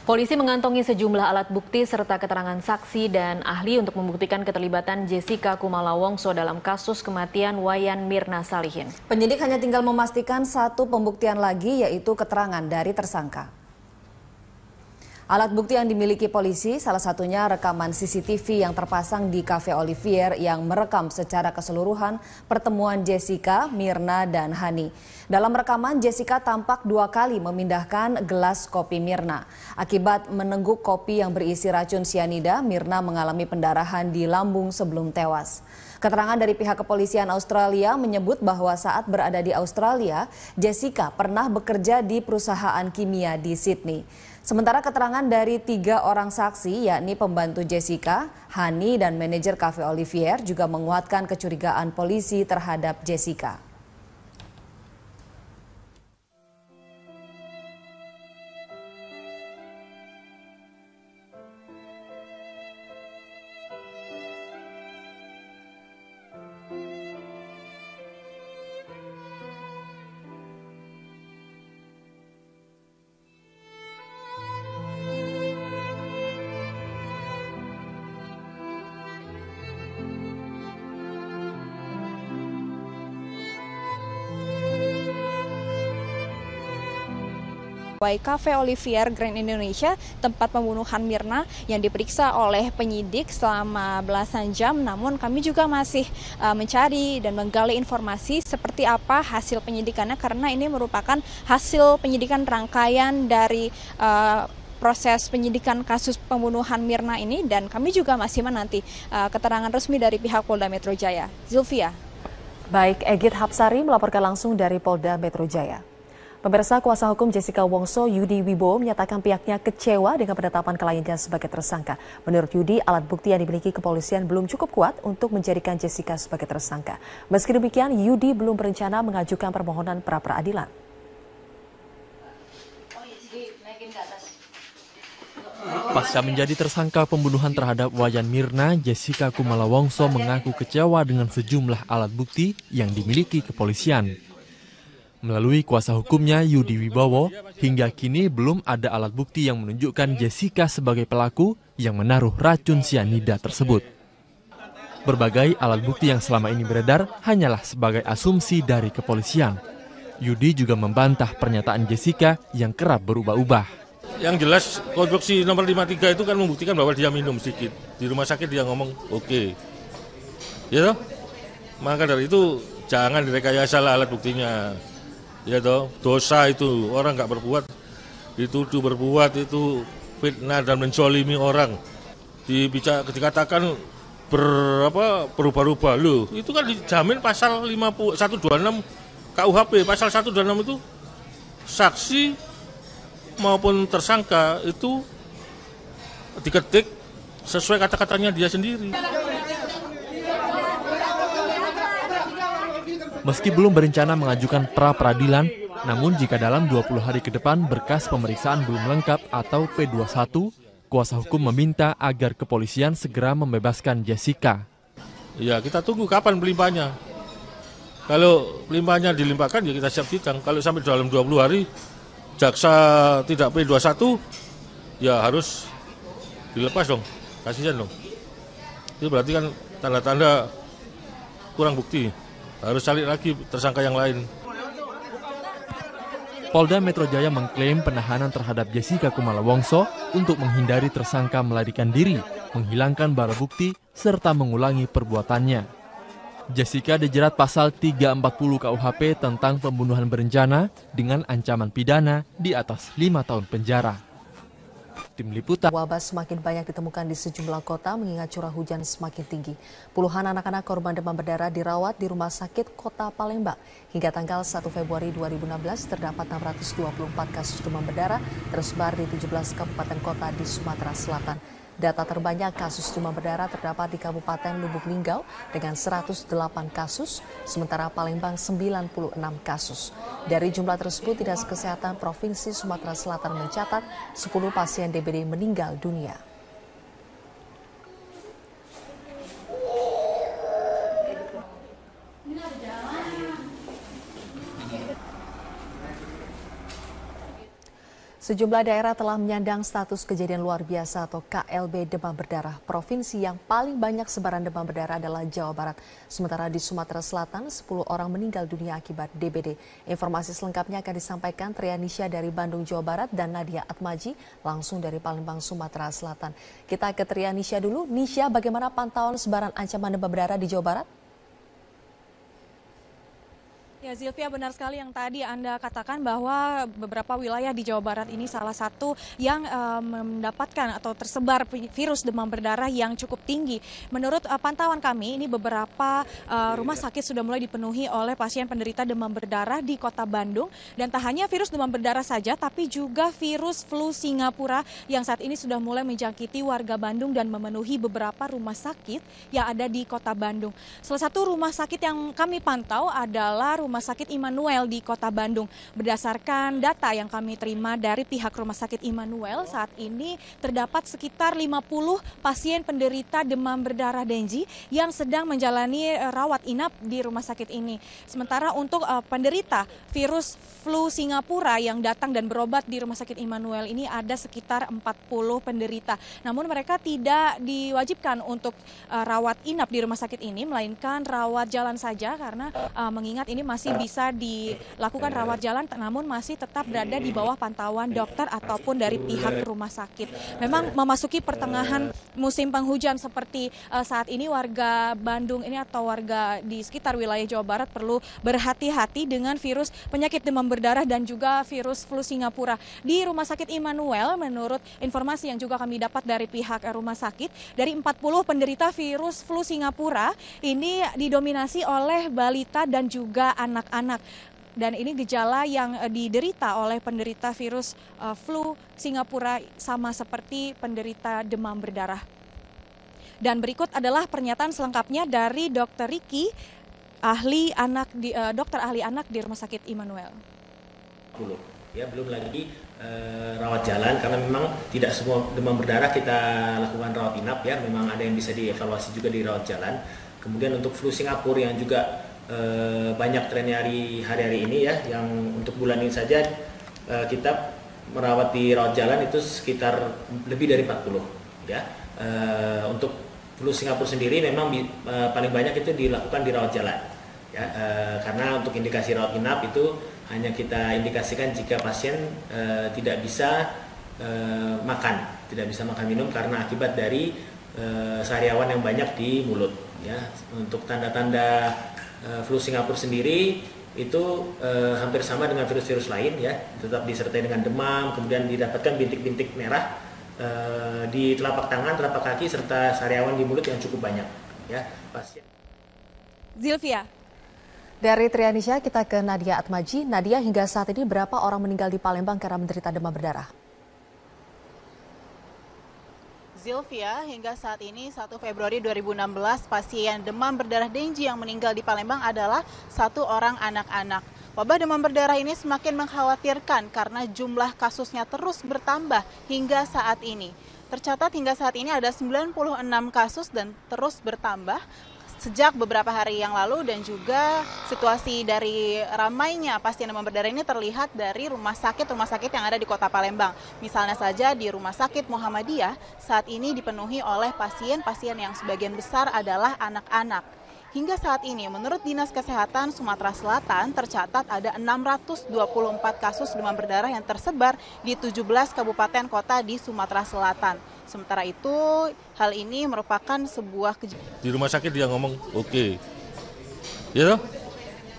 Polisi mengantongi sejumlah alat bukti serta keterangan saksi dan ahli untuk membuktikan keterlibatan Jessica Kumala Wongso dalam kasus kematian Wayan Mirna Salihin. Penyidik hanya tinggal memastikan satu pembuktian lagi, yaitu keterangan dari tersangka. Alat bukti yang dimiliki polisi salah satunya rekaman CCTV yang terpasang di Cafe Olivier yang merekam secara keseluruhan pertemuan Jessica, Mirna, dan Hani. Dalam rekaman, Jessica tampak 2 kali memindahkan gelas kopi Mirna. Akibat menengguk kopi yang berisi racun sianida, Mirna mengalami pendarahan di lambung sebelum tewas. Keterangan dari pihak kepolisian Australia menyebut bahwa saat berada di Australia, Jessica pernah bekerja di perusahaan kimia di Sydney. Sementara keterangan dari 3 orang saksi, yakni pembantu Jessica, Hani, dan manajer Cafe Olivier juga menguatkan kecurigaan polisi terhadap Jessica. Cafe Olivier Grand Indonesia, tempat pembunuhan Mirna yang diperiksa oleh penyidik selama belasan jam. Namun kami juga masih mencari dan menggali informasi seperti apa hasil penyidikannya, karena ini merupakan hasil penyidikan rangkaian dari proses penyidikan kasus pembunuhan Mirna ini, dan kami juga masih menanti keterangan resmi dari pihak Polda Metro Jaya. Zulfia. Baik, Egit Hapsari melaporkan langsung dari Polda Metro Jaya. Pemirsa, kuasa hukum Jessica Wongso, Yudi Wibowo, menyatakan pihaknya kecewa dengan penetapan kliennya sebagai tersangka. Menurut Yudi, alat bukti yang dimiliki kepolisian belum cukup kuat untuk menjadikan Jessica sebagai tersangka. Meski demikian, Yudi belum berencana mengajukan permohonan pra-peradilan. Pasca menjadi tersangka pembunuhan terhadap Wayan Mirna, Jessica Kumala Wongso mengaku kecewa dengan sejumlah alat bukti yang dimiliki kepolisian. Melalui kuasa hukumnya Yudi Wibowo, hingga kini belum ada alat bukti yang menunjukkan Jessica sebagai pelaku yang menaruh racun sianida tersebut. Berbagai alat bukti yang selama ini beredar hanyalah sebagai asumsi dari kepolisian. Yudi juga membantah pernyataan Jessica yang kerap berubah-ubah. Yang jelas konstruksi nomor 53 itu kan membuktikan bahwa dia minum sedikit. Di rumah sakit dia ngomong oke. Ya toh? Maka dari itu jangan direkayasa alat buktinya. Ya toh, dosa itu orang nggak berbuat, dituduh berbuat itu fitnah dan menzolimi orang. Dikatakan berubah-ubah loh, itu kan dijamin pasal 126 KUHP, pasal 126 itu saksi maupun tersangka itu diketik sesuai kata-katanya dia sendiri. Meski belum berencana mengajukan pra-peradilan, namun jika dalam 20 hari ke depan berkas pemeriksaan belum lengkap atau P21, kuasa hukum meminta agar kepolisian segera membebaskan Jessica. Ya, kita tunggu kapan pelimpahnya. Kalau pelimpahnya dilimpahkan ya kita siap sidang. Kalau sampai dalam 20 hari jaksa tidak P21, ya harus dilepas dong, kasihan dong. Itu berarti kan tanda-tanda kurang bukti. Harus cari lagi tersangka yang lain. Polda Metro Jaya mengklaim penahanan terhadap Jessica Kumala Wongso untuk menghindari tersangka melarikan diri, menghilangkan barang bukti, serta mengulangi perbuatannya. Jessica dijerat pasal 340 KUHP tentang pembunuhan berencana dengan ancaman pidana di atas 5 tahun penjara. Tim Liputan. Wabah semakin banyak ditemukan di sejumlah kota mengingat curah hujan semakin tinggi. Puluhan anak-anak korban demam berdarah dirawat di Rumah Sakit Kota Palembang. Hingga tanggal 1 Februari 2016 terdapat 624 kasus demam berdarah tersebar di 17 kabupaten kota di Sumatera Selatan. Data terbanyak kasus demam berdarah terdapat di Kabupaten Lubuk Linggau dengan 108 kasus, sementara Palembang 96 kasus. Dari jumlah tersebut, Dinas Kesehatan Provinsi Sumatera Selatan mencatat 10 pasien DBD meninggal dunia. Sejumlah daerah telah menyandang status kejadian luar biasa atau KLB demam berdarah. Provinsi yang paling banyak sebaran demam berdarah adalah Jawa Barat. Sementara di Sumatera Selatan, 10 orang meninggal dunia akibat DBD. Informasi selengkapnya akan disampaikan Trianisha dari Bandung, Jawa Barat dan Nadia Atmaji langsung dari Palembang, Sumatera Selatan. Kita ke Trianisha dulu. Nisha, bagaimana pantauan sebaran ancaman demam berdarah di Jawa Barat? Ya, Zilvia, benar sekali yang tadi Anda katakan bahwa beberapa wilayah di Jawa Barat ini salah satu yang mendapatkan atau tersebar virus demam berdarah yang cukup tinggi. Menurut pantauan kami, ini beberapa rumah sakit sudah mulai dipenuhi oleh pasien penderita demam berdarah di Kota Bandung. Dan tak hanya virus demam berdarah saja, tapi juga virus flu Singapura yang saat ini sudah mulai menjangkiti warga Bandung dan memenuhi beberapa rumah sakit yang ada di Kota Bandung. Salah satu rumah sakit yang kami pantau adalah Rumah Sakit Immanuel di Kota Bandung. Berdasarkan data yang kami terima dari pihak Rumah Sakit Immanuel, saat ini terdapat sekitar 50 pasien penderita demam berdarah Denji yang sedang menjalani rawat inap di rumah sakit ini. Sementara untuk penderita virus flu Singapura yang datang dan berobat di Rumah Sakit Immanuel ini ada sekitar 40 penderita. Namun mereka tidak diwajibkan untuk rawat inap di rumah sakit ini, melainkan rawat jalan saja karena mengingat ini masih bisa dilakukan rawat jalan, namun masih tetap berada di bawah pantauan dokter ataupun dari pihak rumah sakit. Memang memasuki pertengahan musim penghujan seperti saat ini, warga Bandung ini atau warga di sekitar wilayah Jawa Barat perlu berhati-hati dengan virus penyakit demam berdarah dan juga virus flu Singapura. Di Rumah Sakit Immanuel, menurut informasi yang juga kami dapat dari pihak rumah sakit, dari 40 penderita virus flu Singapura ini didominasi oleh balita dan juga anak-anak. Dan ini gejala yang diderita oleh penderita virus flu Singapura sama seperti penderita demam berdarah. Dan berikut adalah pernyataan selengkapnya dari Dr. Riki, dokter ahli anak di Rumah Sakit Immanuel. Ya, belum lagi rawat jalan, karena memang tidak semua demam berdarah kita lakukan rawat inap ya, memang ada yang bisa dievaluasi juga di rawat jalan. Kemudian untuk flu Singapura yang juga banyak trennya hari-hari ini ya, yang untuk bulan ini saja kita merawat di rawat jalan itu sekitar lebih dari 40 ya. Untuk flu Singapura sendiri memang paling banyak itu dilakukan di rawat jalan ya, karena untuk indikasi rawat inap itu hanya kita indikasikan jika pasien tidak bisa makan minum karena akibat dari sariawan yang banyak di mulut ya. Untuk tanda-tanda flu Singapura sendiri itu hampir sama dengan virus-virus lain ya, tetap disertai dengan demam, kemudian didapatkan bintik-bintik merah di telapak tangan, telapak kaki, serta sariawan di mulut yang cukup banyak ya pasien. Zilvia. Dari Trianisha kita ke Nadia Atmaji. Nadia, hingga saat ini berapa orang meninggal di Palembang karena menderita demam berdarah? Zilvia, hingga saat ini 1 Februari 2016 pasien demam berdarah Denji yang meninggal di Palembang adalah 1 orang anak-anak. Wabah demam berdarah ini semakin mengkhawatirkan karena jumlah kasusnya terus bertambah hingga saat ini. Tercatat hingga saat ini ada 96 kasus dan terus bertambah sejak beberapa hari yang lalu, dan juga situasi dari ramainya pasien demam berdarah ini terlihat dari rumah sakit yang ada di Kota Palembang. Misalnya saja di Rumah Sakit Muhammadiyah saat ini dipenuhi oleh pasien-pasien yang sebagian besar adalah anak-anak. Hingga saat ini, menurut Dinas Kesehatan Sumatera Selatan, tercatat ada 624 kasus demam berdarah yang tersebar di 17 kabupaten kota di Sumatera Selatan. Sementara itu, hal ini merupakan sebuah kejadian. Di rumah sakit dia ngomong, oke. Ya toh?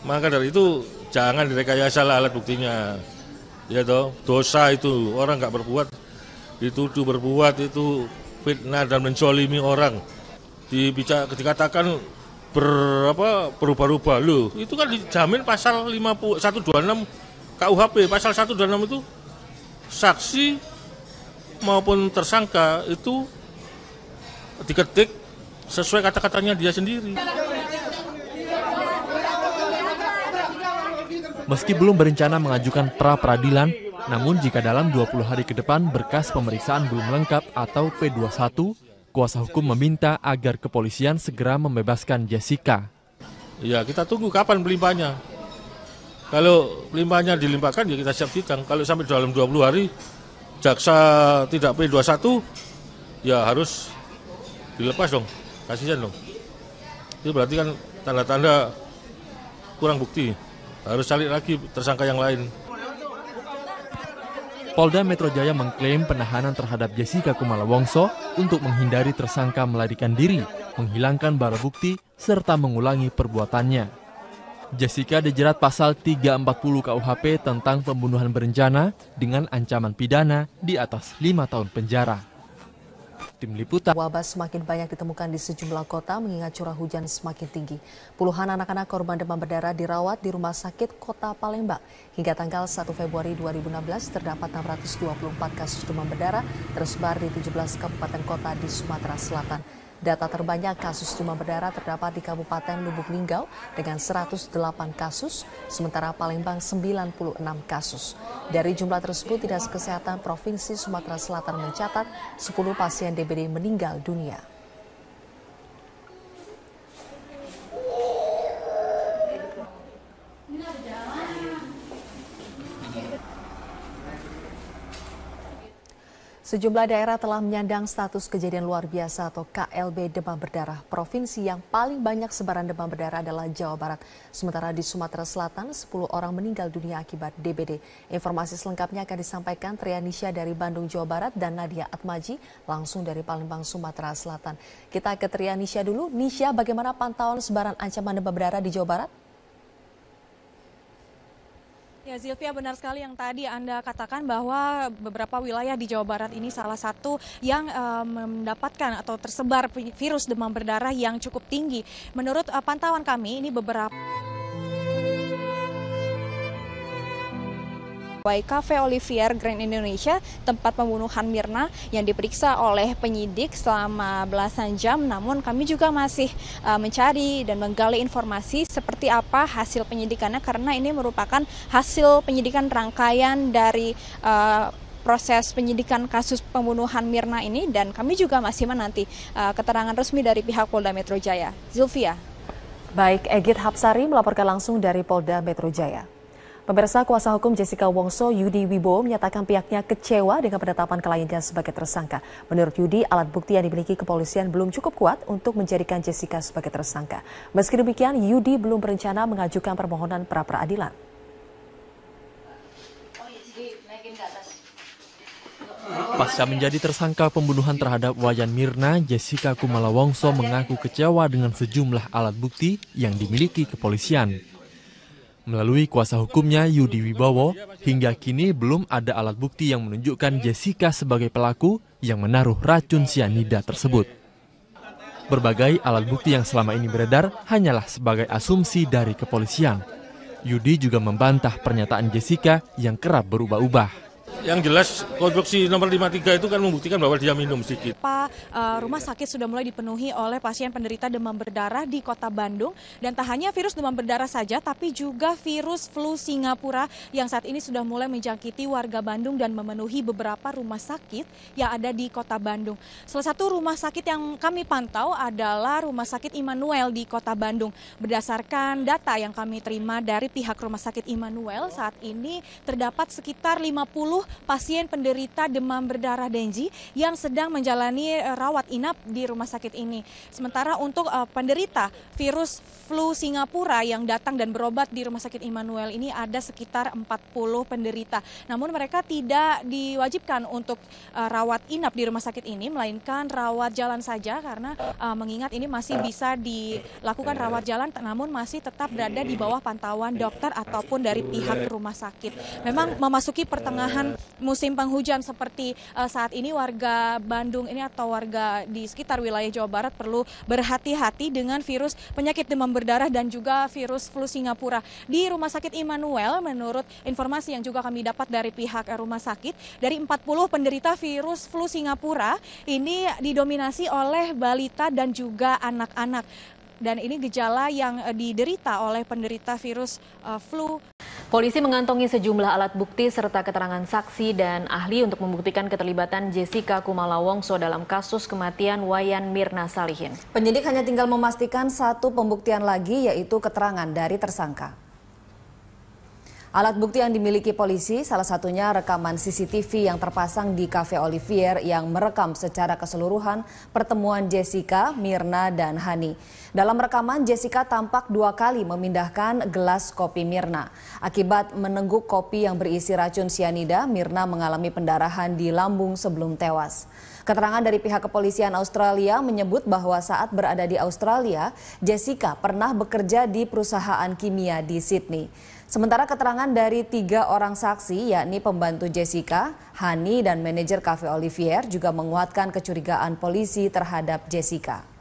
Maka dari itu, jangan direkayasa alat buktinya. Ya toh, dosa itu, orang nggak berbuat, dituduh berbuat itu fitnah dan menzolimi orang. Dikatakan berubah-ubah loh, itu kan dijamin pasal 126 KUHP. Pasal 126 itu saksi maupun tersangka itu diketik sesuai kata-katanya dia sendiri. Meski belum berencana mengajukan pra-peradilan, namun jika dalam 20 hari ke depan berkas pemeriksaan belum lengkap atau P21, kuasa hukum meminta agar kepolisian segera membebaskan Jessica. Ya, kita tunggu kapan pelimpahannya. Kalau limpahnya dilimpahkan ya kita siap sidang. Kalau sampai dalam 20 hari jaksa tidak P21 ya harus dilepas dong, kasihan dong. Itu berarti kan tanda-tanda kurang bukti, harus cari lagi tersangka yang lain. Polda Metro Jaya mengklaim penahanan terhadap Jessica Kumala Wongso untuk menghindari tersangka melarikan diri, menghilangkan barang bukti, serta mengulangi perbuatannya. Jessica dijerat pasal 340 KUHP tentang pembunuhan berencana dengan ancaman pidana di atas 5 tahun penjara. Tim Liputan. Wabah semakin banyak ditemukan di sejumlah kota mengingat curah hujan semakin tinggi. Puluhan anak-anak korban demam berdarah dirawat di Rumah Sakit Kota Palembang. Hingga tanggal 1 Februari 2016 terdapat 624 kasus demam berdarah tersebar di 17 kabupaten kota di Sumatera Selatan. Data terbanyak kasus demam berdarah terdapat di Kabupaten Lubuk Linggau dengan 108 kasus, sementara Palembang 96 kasus. Dari jumlah tersebut, Dinas Kesehatan Provinsi Sumatera Selatan mencatat 10 pasien DBD meninggal dunia. Sejumlah daerah telah menyandang status kejadian luar biasa atau KLB demam berdarah. Provinsi yang paling banyak sebaran demam berdarah adalah Jawa Barat. Sementara di Sumatera Selatan, 10 orang meninggal dunia akibat DBD. Informasi selengkapnya akan disampaikan Trianisha dari Bandung, Jawa Barat dan Nadia Atmaji langsung dari Palembang, Sumatera Selatan. Kita ke Trianisha dulu. Nisha, bagaimana pantauan sebaran ancaman demam berdarah di Jawa Barat? Ya, Zilvia, benar sekali yang tadi Anda katakan bahwa beberapa wilayah di Jawa Barat ini salah satu yang mendapatkan atau tersebar virus demam berdarah yang cukup tinggi. Menurut pantauan kami, ini beberapa Cafe Olivier Grand Indonesia, tempat pembunuhan Mirna yang diperiksa oleh penyidik selama belasan jam. Namun kami juga masih mencari dan menggali informasi seperti apa hasil penyidikannya, karena ini merupakan hasil penyidikan rangkaian dari proses penyidikan kasus pembunuhan Mirna ini, dan kami juga masih menanti keterangan resmi dari pihak Polda Metro Jaya. Zilvia. Baik, Egit Hapsari melaporkan langsung dari Polda Metro Jaya. Pemirsa, kuasa hukum Jessica Wongso, Yudi Wibowo, menyatakan pihaknya kecewa dengan penetapan kliennya sebagai tersangka. Menurut Yudi, alat bukti yang dimiliki kepolisian belum cukup kuat untuk menjadikan Jessica sebagai tersangka. Meski demikian, Yudi belum berencana mengajukan permohonan pra-peradilan. Pasca menjadi tersangka pembunuhan terhadap Wayan Mirna, Jessica Kumala Wongso mengaku kecewa dengan sejumlah alat bukti yang dimiliki kepolisian. Melalui kuasa hukumnya Yudi Wibowo, hingga kini belum ada alat bukti yang menunjukkan Jessica sebagai pelaku yang menaruh racun sianida tersebut. Berbagai alat bukti yang selama ini beredar hanyalah sebagai asumsi dari kepolisian. Yudi juga membantah pernyataan Jessica yang kerap berubah-ubah. Yang jelas konstruksi nomor 53 itu kan membuktikan bahwa dia minum sedikit. Rumah sakit sudah mulai dipenuhi oleh pasien penderita demam berdarah di Kota Bandung, dan tak hanya virus demam berdarah saja, tapi juga virus flu Singapura yang saat ini sudah mulai menjangkiti warga Bandung dan memenuhi beberapa rumah sakit yang ada di Kota Bandung. Salah satu rumah sakit yang kami pantau adalah Rumah Sakit Immanuel di Kota Bandung. Berdasarkan data yang kami terima dari pihak Rumah Sakit Immanuel, saat ini terdapat sekitar 50 pasien penderita demam berdarah Denji yang sedang menjalani rawat inap di rumah sakit ini. Sementara untuk penderita virus flu Singapura yang datang dan berobat di Rumah Sakit Immanuel ini ada sekitar 40 penderita. Namun mereka tidak diwajibkan untuk rawat inap di rumah sakit ini, melainkan rawat jalan saja, karena mengingat ini masih bisa dilakukan rawat jalan, namun masih tetap berada di bawah pantauan dokter ataupun dari pihak rumah sakit. Memang memasuki pertengahan musim penghujan seperti saat ini, warga Bandung ini atau warga di sekitar wilayah Jawa Barat perlu berhati-hati dengan virus penyakit demam berdarah dan juga virus flu Singapura. Di Rumah Sakit Immanuel, menurut informasi yang juga kami dapat dari pihak rumah sakit, dari 40 penderita virus flu Singapura ini didominasi oleh balita dan juga anak-anak. Dan ini gejala yang diderita oleh penderita virus flu. Polisi mengantongi sejumlah alat bukti serta keterangan saksi dan ahli untuk membuktikan keterlibatan Jessica Kumala Wongso dalam kasus kematian Wayan Mirna Salihin. Penyidik hanya tinggal memastikan satu pembuktian lagi, yaitu keterangan dari tersangka. Alat bukti yang dimiliki polisi salah satunya rekaman CCTV yang terpasang di Cafe Olivier yang merekam secara keseluruhan pertemuan Jessica, Mirna, dan Hani. Dalam rekaman, Jessica tampak 2 kali memindahkan gelas kopi Mirna. Akibat menengguk kopi yang berisi racun sianida, Mirna mengalami pendarahan di lambung sebelum tewas. Keterangan dari pihak kepolisian Australia menyebut bahwa saat berada di Australia, Jessica pernah bekerja di perusahaan kimia di Sydney. Sementara keterangan dari 3 orang saksi, yakni pembantu Jessica, Hani, dan manajer Cafe Olivier juga menguatkan kecurigaan polisi terhadap Jessica.